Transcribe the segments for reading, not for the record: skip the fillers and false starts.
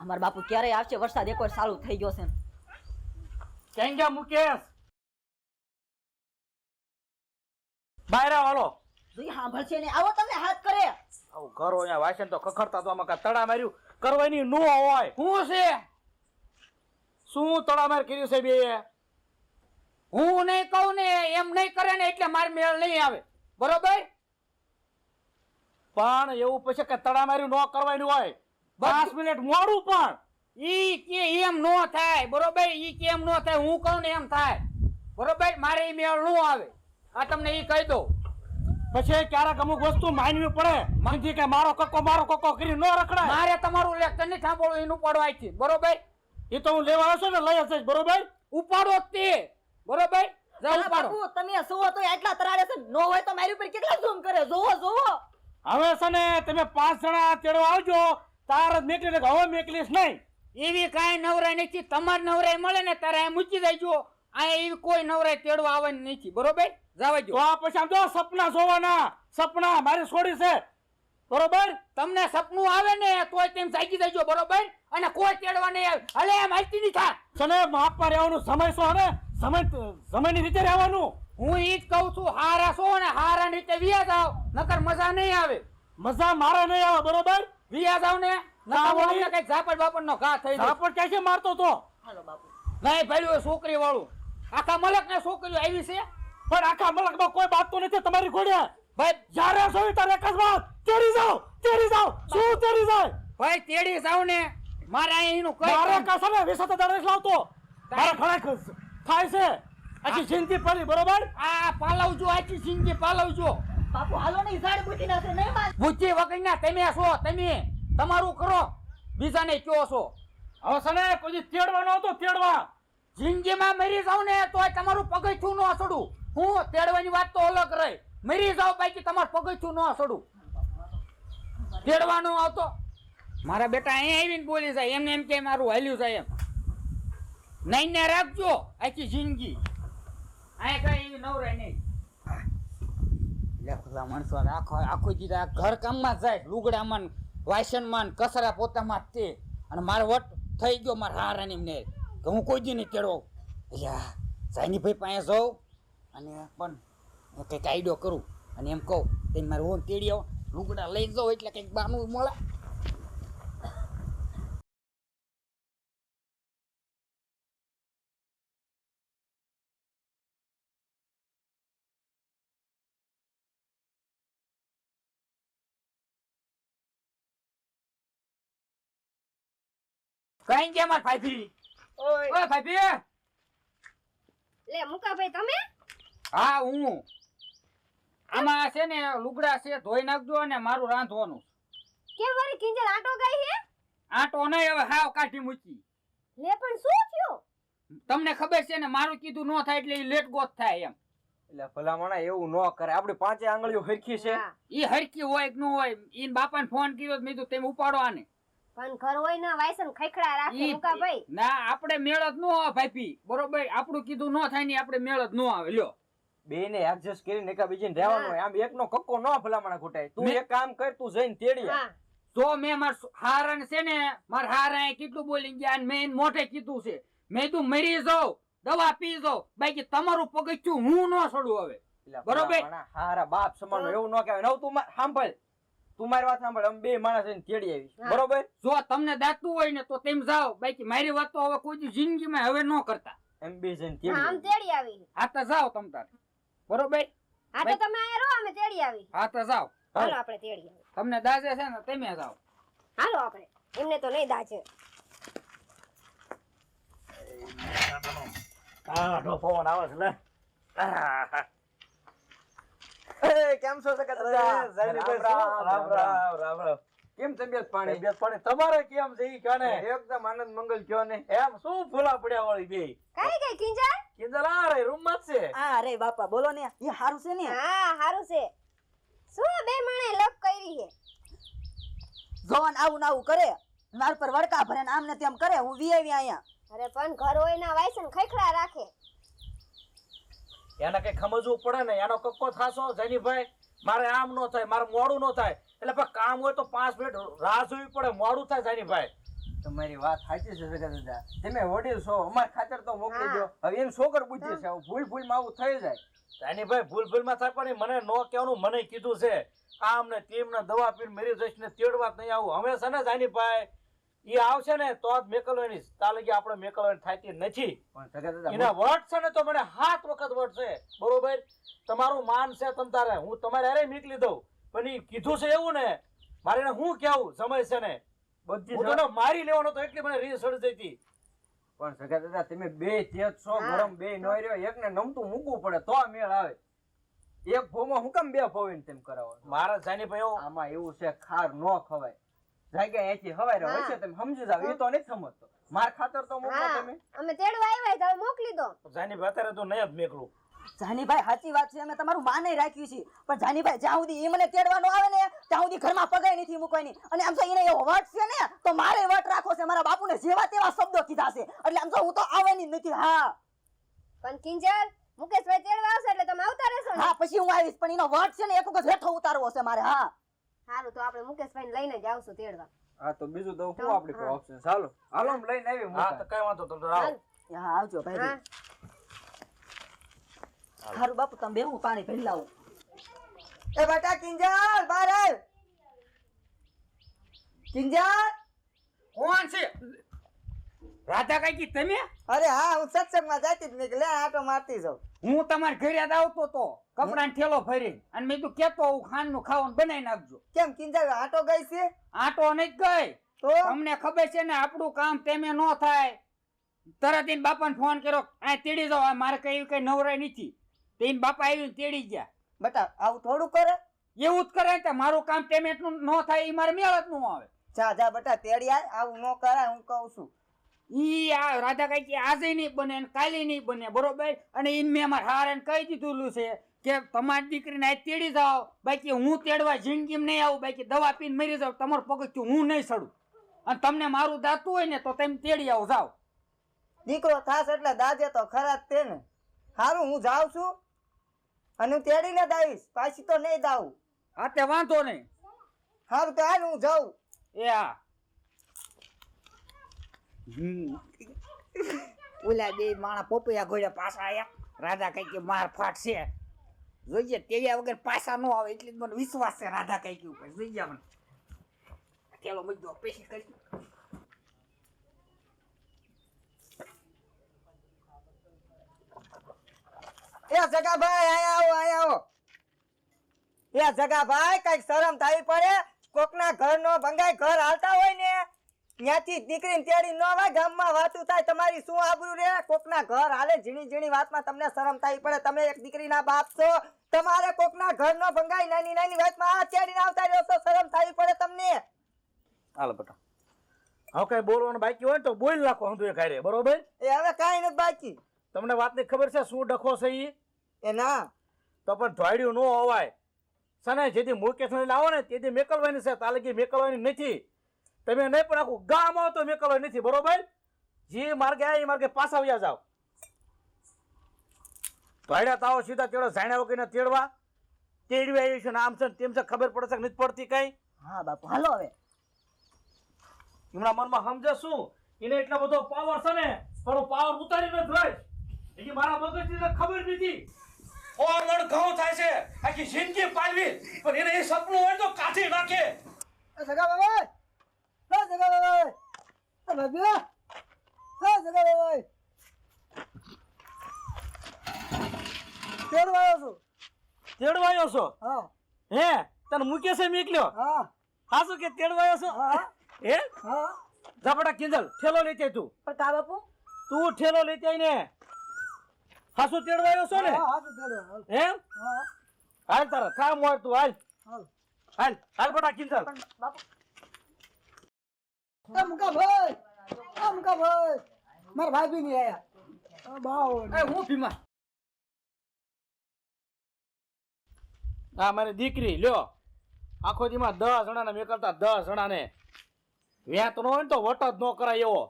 અમાર બાપુ ક્યારે આવશે? વરસાદ એકવાર ચાલુ થઈ ગયો છે. ક્યાં ગયા મુકેશ? બહાર આવો. જોઈ સાંભળશે ને આવો તમે હાથ કરે. આવું કરો અહીંયા વાસણ તો ખખડતા તો આમાં કા તડા માર્યું કરવાની નો હોય. હું છે શું તડા માર કર્યું છે બે? હું નહીં કહું ને એમ નહીં કરે ને એટલે માર મેળ નહીં આવે બરોબર. પણ એવું પછી કે તડા માર્યું ન કરવાનું હોય. 5 મિનિટ મોડું પણ ઈ કે એમ નો થાય બરોબર. ઈ કે એમ નો થાય હું કહું ને એમ થાય બરોબર. મારે ઈ મેળ નો આવે આ તમને ઈ કહી દઉં. પછી ક્યારેક અમુક વસ્તુ માનવી પડે. માંગી કે મારો કક્કો કરી ન રખડાય. મારે તમારું લેક્ચર નહીં સાંભળવું એનું પડવાય છે બરોબર. એ તો હું લેવા આવ્યો છું ને લઈ જઈશ બરોબર. ઉપાડો તે બરોબર. જા હા, ઉપાડો. બાપુ તમે સુવો તો આટલા તરાડે છે, નો હોય તો મારી ઉપર કેટલા ઝૂમ કરે. જોવો જોવો. હવે છે ને તમે 5 જણા તેડવા આવજો. તાર જ મેકલી ને હવે મેકલીશ નહીં. એવી કાંઈ નવરાઈ નથી. તમારે નવરાઈ મળે ને તારે મૂકી દેજો. આ એવી કોઈ નવરાઈ તેડવા આવવાની નથી બરોબર. જાવા તો જો. આ પછી આમ જો સપના જોવાના. સપના મારી છોડી છે બરોબર. તમને સપનું આવે ને તોય તેમ જાગી દેજો બરોબર. અને કોઈ તેડવા નહીં આવે. હલે એમ હાલતી નહીં થા. સને માપમાં રહેવાનું. સમય શું હે? સમયની રીતે રહેવાનું. હું ઈ જ કહું છું હારા છો ને હારા રીતે વિયા જાવ નકર મજા નહીં આવે. મજા મારે નહીં આવે બરોબર. વિયા જાવ ને નકર અમને કઈ ઝાપડ બાપડ નો ઘા થઈ જાય. ઝાપડ ક્યાંથી મારતો તો? હાલો બાપુ. નહીં ભાઈ છોકરી વાળું આખા મલક ને છોકરીઓ આવી છે પણ આખા મલકમાં કોઈ બાત તો નથી તમારી ઘોડે. ભાઈ. જ્યારે જોઈ તારે એક જ વાત, તેડી જાવ. શું તેડી જાય? ભાઈ તેડી જાવ ને મારે અહીં એનું કઈ મારે કાસે ને વિસત દરેશ લાવતો. મારે ઘણા થાય છે આખી જિંદગી પડી બરોબર. આ પાલવજો આખી જિંદગી પાલવજો. બાપુ હાલો ને ઝાડ બુટી નાખે નહીં માર. બુદ્ધિ વગરના તમે છો તમે તમારું કરો બીજાને કયો છો. હવે સને કોઈ તેડવા ન હતો તેડવા. જિંદગીમાં મરી જાવ ને તોય તમારું પગથિયું ન અસડું. હું તેડવાની વાત તો અલગ રહી. મરી જાવ બાકી તમારું પગથિયું ન અસડું. તેડવાનું આવતો મારા બેટા અહીં આવીને બોલી જાય એમને એમ કે મારું હાલ્યું જાય એમ નહીં ને રાખજો આખી જિંદગી. આ કઈ એવી નવરાય નહીં. લેખલા માણસો આખો દીધા ઘર કામમાં જાય લુગડામાં વાસણમાં કચરા પોતામાં તે અને મારે વટ થઈ ગયો મારા હારાની ને કે હું કોઈ દી નહીં તેડવો. એટલે સાઈની ભાઈ પાસે જાઉં અને પણ કંઈક આઈડિયો કરું અને એમ કહું તે મારે હું તેડી આવો લુગડા લઈ જાઉં એટલે કંઈક બાનું મળે. કઈ ગયા માર ભાઈ? ઓય ભાઈ. લે મુકાભાઈ તમે? હા હું. આમાં છે ને લુગડા છે ધોઈ નાખજો અને મારું રાંધવાનું. કેમ વળી કિંજલ આટો ગઈ હે? આટો નહીં હવે હાવ કાઢી મૂકી. લે પણ શું થયો? તમને ખબર છે ને મારું કીધું ન થાય એટલે લેટ ગોત થાય એમ. એટલે ભલામણા એવું ન કરે. આપડી 5 આંગળીઓ હરખી છે. ઈ હરકી હોય કે ન હોય ઈન બાપાને ફોન કર્યો મેં કીધું તમે ઉપાડો આને. પણ ઘર હોય ના વાયસન ખખડા રાખે મુકાભાઈ. ના આપણે મેળ જ ન આવે ભાઈ બરોબર. આપણું કીધું ન થાય ને આપણે મેળ જ ન આવે. લ્યો બે ને એડજસ્ટ કરીને એકા બીજીને રહેવાનું હોય. આમ એકનો કક્કો ન ભલામણા ઘૂટાય. તું એક કામ કર, તું જઈને તેડી આવ. તો મેં માર હારાને છે ને માર હારાએ કેટલું બોલી ગયા અને મેં મોઢે કીધું છે મેં તું મરી જાવ દવા પી જાવ બાકી તમારું પગથિયું હું ન છોડું હવે બરોબર. હારા બાપ સમાન એવું ન કહેવાય. નવ તું સાંભળ, તું મારી વાત સાંભળ. અમે બે માણસ જઈને તેડી આવી બરોબર. જો તમને દાતું હોય ને તો તેમ જાવ બાકી મારી વાત તો હવે કોઈ જિંદગીમાં હવે ન કરતા. એમ બે જઈને તેડી આમ તેડી આવી. હા તો જાવ તમ તારે બરોબર. હા તો તમે આયા રહો અમે તેડી આવી. હા તો જાવ. હાલો આપણે તેડી આવી. તમને દાજે છે ને તમે જાવ. હાલો આપણે. એમને તો નહીં દાજે. કાઢો પવન આવે છે લે. કેમ છો રામ. કેમ તબિયત પાણી? તમારે કેમ છે ઈ કને? એકદમ આનંદ મંગલ કયો ને. એમ શું ફૂલા પડ્યા વાળી બે? કઈ ગઈ કિંજલ? કિંજલ આ રે રૂમ માં છે. હા રે બાપા બોલો ને. એ હારું છે ને? હા હારું છે. શું બે માણે લપ કરી હે? જોન આવું આવું કરે માર પર વડકા ભરે ને આમ ને તેમ કરે. હું વીઆવી આયા. અરે પણ ઘર હોય ના વાયસન ખખડા રાખે. એને કઈ સમજવું પડે ને. એનો કક્કો થાશો જનીભાઈ. મારે આમ નો થાય, મારે મોડું નો થાય એટલે કામ હોય તો 5 મિનિટ રાહ જોવી પડે. મોડું થાય જનીભાઈ. તમારી વાત સાચી છે સગા દાદા. તમે વડીલ છો, અમાર ખાતર તો મોકલી દો. હવે એમ છોકર બુદ્ધિ છે, ભૂલ ભૂલમાં આવું થઈ જાય. જાનીભાઈ ભૂલમાં થાય પણ મને નો કહેવાનું મને કીધું છે આમ ને તેમ ને દવા પીને મરી જઈશ ને તેડવા જ નહીં આવું. હવે છે ને જાનીભાઈ ઈ આવશે ને તો જ મેકલવાની તાલગી આપણે મેકલવાની થાતી નથી. પણ સગા દાદા એના વટ છે ને તો મને 7 વખત વટ છે બરોબર. તમારું માન છે તમ તારે હું તમારે હારે મોકલી દઉં પણ ઈ કીધું છે એવું ને મારે એને હું કેવું સમય છે ને બધી હું તને મારી લેવાનો તો એટલી મને રીસ સડી જઈ. પણ સગા દાદા તમે બે તેજ છો, ગરમ બે નો રહ્યો, એકને નમતું મૂકવું પડે તો મેળ આવે. એક ભોમાં હું કેમ બે ભોવીને તેમ કરાવો? મારા જાનીભાઈ એવું આમાં એવું છે ખાર નો ખવાય. જાગ્યા અહીંથી હવાય રહ્યો હશે તમે સમજી જાવ. એ તો નથી સમજતો. માર ખાતર તો મોકલો હા તમે. અમે તેડવા આવ્યા તો મોકલી દો. જાનીભાઈ અત્યારે તો નહીં જ મેકલું. જાનીભાઈ સાચી વાત છે, અમે તમારું માને રાખ્યું છે પણ જાનીભાઈ જ્યાં સુધી એ મને તેડવાનો આવે ને ત્યાં સુધી ઘરમાં પગાઈ નથી મૂકવાની. અને આમ તો એને એવો વટ છે ને તો મારે વટ રાખો છે. મારા બાપુને જેવા તેવા શબ્દો કીધા છે એટલે આમ તો હું તો આવવાની જ નથી. હા પણ કિંજલ મુકેશભાઈ તેડવા આવશે એટલે તમે આવતા રહેશો ને? હા પછી હું આવીશ પણ એનો વટ છે ને એક વખત હેઠો ઉતારવો છે મારે. હા સારું તો આપણે મુકેશભાઈને લઈને જ આવશું તેડવા. હા તો બીજું તો શું આપણી પાસે ઓપ્શન? ચાલો હાલો લઈને આવી. હા તો કઈ વાંધો તમે આવો. હા આવજો ભાઈ. હા સારું બાપુ તમે બે હું પાણી ભરી લાવું. એ બેટા કિંજલ બહાર આવ. કિંજલ કોણ છે? રાધા કાકી તમે? અરે હા હું સત્સંગમાં જાતી જ મેં લે આટો મારતી જાઉં. હું તમારા ઘરે જ આવતો તો કપડાનો થેલો ભરી અને મેં કીધું કેતો આવું ખાંડનું ખાવાનું બનાવી નાખજો. કેમ કિંજલ આટો ગઈ છે? આટો નહીં ગઈ તો તમને ખબર છે ને આપણું કામ તેમે નો થાય. તરત એને બાપાને ફોન કર્યો આ તેડી જાવ. આ મારે કઈ નવરાય નથી. તેને બાપા આવીને તેડી ગયા. બેટા આવું થોડું કરે. એવું જ કરે ને મારું કામ પેમેન્ટ નું નો થાય એ મારે મેળ જ નો આવે. જા જા બેટા તેડી આય. આવું ન કરાય હું કહું છું. ઈ આ રાધા કાકી આજે નહીં બને ને કાલે નહીં બને બરોબર. અને ઈને મેં અમારા હારે કહી દીધું છે કે તમારી દીકરીને આ તેડી જાઓ. બાકી હું તેડવા જિંદગીમાં નહીં આવું. બાકી દવા પીને મરી જાવ. તમારું પગથિયું હું નહીં સડું. અને તમને મારું દાતું હોય ને તો તમે તેડી આવો જાઓ. દીકરો થાસ એટલે દાજે તો ખરા જ તે ને. સારું હું જાઉં છું અને હું તેડીને જ આવીશ. પાછી તો નહીં જાઉં. હા તે વાંધો નહીં. સારું તો હાલ હું જાઉં. એ હા ઓલા બે માણા પોપૈયા ઘોડ્યા પાછા આયા. રાધા કાકી માર ફાટ છે જોઈએ. તેવ્યા વગર પાછા ન આવે એટલે જ મને વિશ્વાસ છે રાધા કાકી ઉપર. જોઈએ મને ચાલો મજો પેશી કરી. એ જગાભાઈ આયા આવો આયા આવો. એ જગાભાઈ કઈક શરમ થાવી પડે. કોકના ઘરનો ભંગાઈ ઘર હાલતા હોય ને ત્યાંથી દીકરીને તેડી ન આવે. ગામમાં વાતું થાય તમારી શું આબરૂ રે? કોકના ઘર હાલે ઝીણી ઝીણી વાતમાં તમને શરમ થાવી પડે. તમે એક દીકરીના બાપ છો. તમારે કોકના ઘરનો ભંગાઈ નાની નાની વાતમાં આ તેડીને આવતા રહ્યો છો. શરમ થાવી પડે તમને. હાલો બેટા હવે કઈ બોલવાનું બાકી હોય ને તો બોલી નાખો. હું તો એ ખાઈ બરોબર. એ હવે કાંઈ નથી બાકી. તમને વાતની ખબર છે શું ડખો છે ઈ? એ ના તો પણ ધોડ્યું ન હોવાય. સને જેથી મુકેશ લઈને આવો ને તેથી મેકલવાની છે. તાલગી મેકલવાની નથી. તમે નહીં પણ આખું ગામ આવો તો મેકલવાની નથી બરોબર. જે માર્ગે આવ્યા એ માર્ગે પાછા આવ્યા જાવ. ધોડ્યા તાવો સીધા તેડો જાણ્યા વગર તેડવા તેડવી આવી છે ને આમ છે ને તેમ છે. ખબર પડશે કે નથી પડતી કઈ? હા બાપુ હાલો હવે. એમના મનમાં સમજે શું એને એટલો બધો પાવર છે ને પણ પાવર ઉતારીને જ રહીશ. એ મારા મગજની ખબર નથી. ઓરવણ ઘઉં થાય છે આખી જિંદગી પાલવી પણ એને એ સપનું હોય તો કાઢી નાખે. જગા બાબા જગા બાબા ભાભી જગા બાબા તેડવા આવ્યો છું. તેડવા આવ્યો છો? હા હે તને મૂકે છે મેકલ્યો? હા હા શું કે તેડવા આવ્યો છો? હા હે હા ઝાપડા કિંજલ ઠેલો લેતી આય તું. પણ કા બાપુ તું ઠેલો લેતી આય ને. હાસુ તેડવા આવ્યો છો ને? હા તો તેડવા એમ હા હાલ તારા કામ હોય તું હાલ હાલ હાલ હાલ બટા કિંજલ. પણ બાપુ અમકા ભાઈ મારા ભાઈ બી નહીં આયા. બાવ એ હું ભીમા હા મારી દીકરી લ્યો આખો દીમાં 10 જણાને મેકલતા 10 જણાને વ્યાત નો હોય ને તો વટ જ ન કરાય એવો.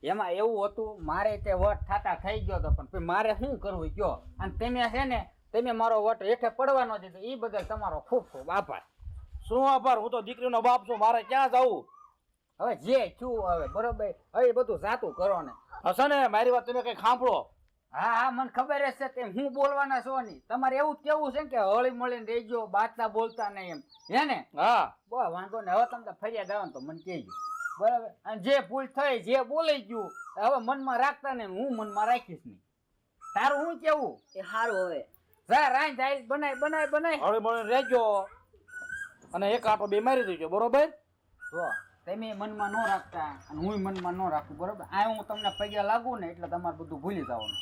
એમાં એવું હતું મારે તે વટ થાતા થઈ ગયો તો પણ મારે શું કરવું કયો. અને તમે છે ને તમે મારો વટ હેઠે પડવાનો દીધો એ બદલ તમારો ખૂબ ખૂબ આભાર. શું આભાર? હું તો દીકરીનો બાપ છું. મારે ક્યાં જવું? હવે જે છું હવે બરોબર હવે બધું જાતું કરો ને. હશે ને મારી વાત તમે કઈ સાંભળો. હા હા મને ખબર જ છે તેમ હું બોલવાના છો નહીં. તમારે એવું જ કેવું છે ને કે હળી મળીને રહેજો બાતલા બોલતા નહીં એમ હે ને? હા બહુ વાંધો ને હવે તમને ફરિયાદ આવે ને તો મને કહેજો બરાબર. અને જે ભૂલ થઈ જે બોલાઈ ગયું હવે મનમાં રાખતા ને હું મનમાં રાખીશ નહીં. તારું હું કેવું એ સારું હવે જા રાઈ જાય બનાય હળી મળીને રહેજો અને એક આંટો બે મારી દેજો બરોબર. જો તમે મનમાં ન રાખતા અને હું મનમાં ન રાખું બરોબર. આ હું તમને પૈયા લાગુ ને એટલે તમારે બધું ભૂલી જવાનું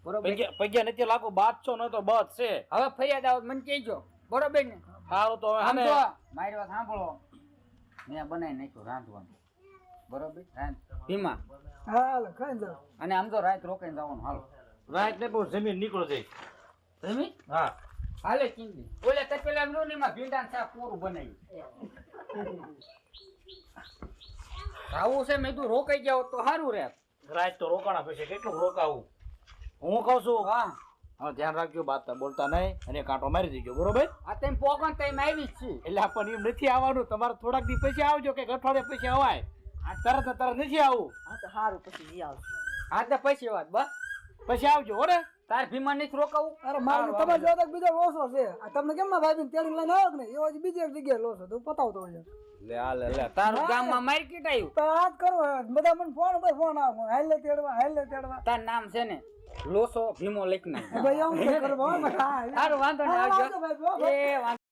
બરોબર. પૈયા નથી લાગુ બાદ છો ન તો બસ છે. હવે ફરિયાદ આવે તો મને કહેજો બરોબર ને? સારું તો હવે સમજો મારી વાત સાંભળો મેં બનાવી નાખ્યું રાંધવાનું બરોબર. ભીમા હાલ ખાઈ જાવ અને આમ તો રાત રોકાઈને જવાનું હાલો. રાત ને બહુ જમીન નીકળો જાય. જમી હા હાલે ચીંદી ઓલે તે પેલા લોનીમાં ભીંડાનું શાક પૂરું બનાવ્યું. આવું છે મેં તું રોકાઈ જાવ તો સારું રહે. રાત તો રોકાણા પછી કેટલું રોકાવું. હું કહું છું હા હવે ધ્યાન રાખજો બાત બોલતા નહીં અને કાંટો મારી દેજો બરોબર. આ તેમ પોગન તેમ આવી જ છે. એટલે આપણને એમ નથી આવવાનું. તમારે થોડાક દી પછી આવજો કે અઠવાડિયા પછી અવાય. આ તરત ને તરત નથી આવું. હા તો સારું પછી જી આવશે હા તો પછી વાત બસ પછી આવજો હો ને. તાર ભીમા નથી રોકાવું. અરે મારે તમારે જો તો બીજો લોસો છે આ તમને કેમ ના ભાઈ તેડી લઈને આવો કે નહીં એવો જ બીજી એક જગ્યાએ લોસો તો પતાવતો હોય લે તારું ગામમાં માર્કેટ આવ્યું. તો આ જ કરો બધા મને ફોન પર ફોન આવે હાલે તેડવા તાર નામ છે ને લોસો ભીમો લખના. ભાઈ આવું કરવા સારું વાંધો નહીં આવજો. ભાઈ એ વાંધો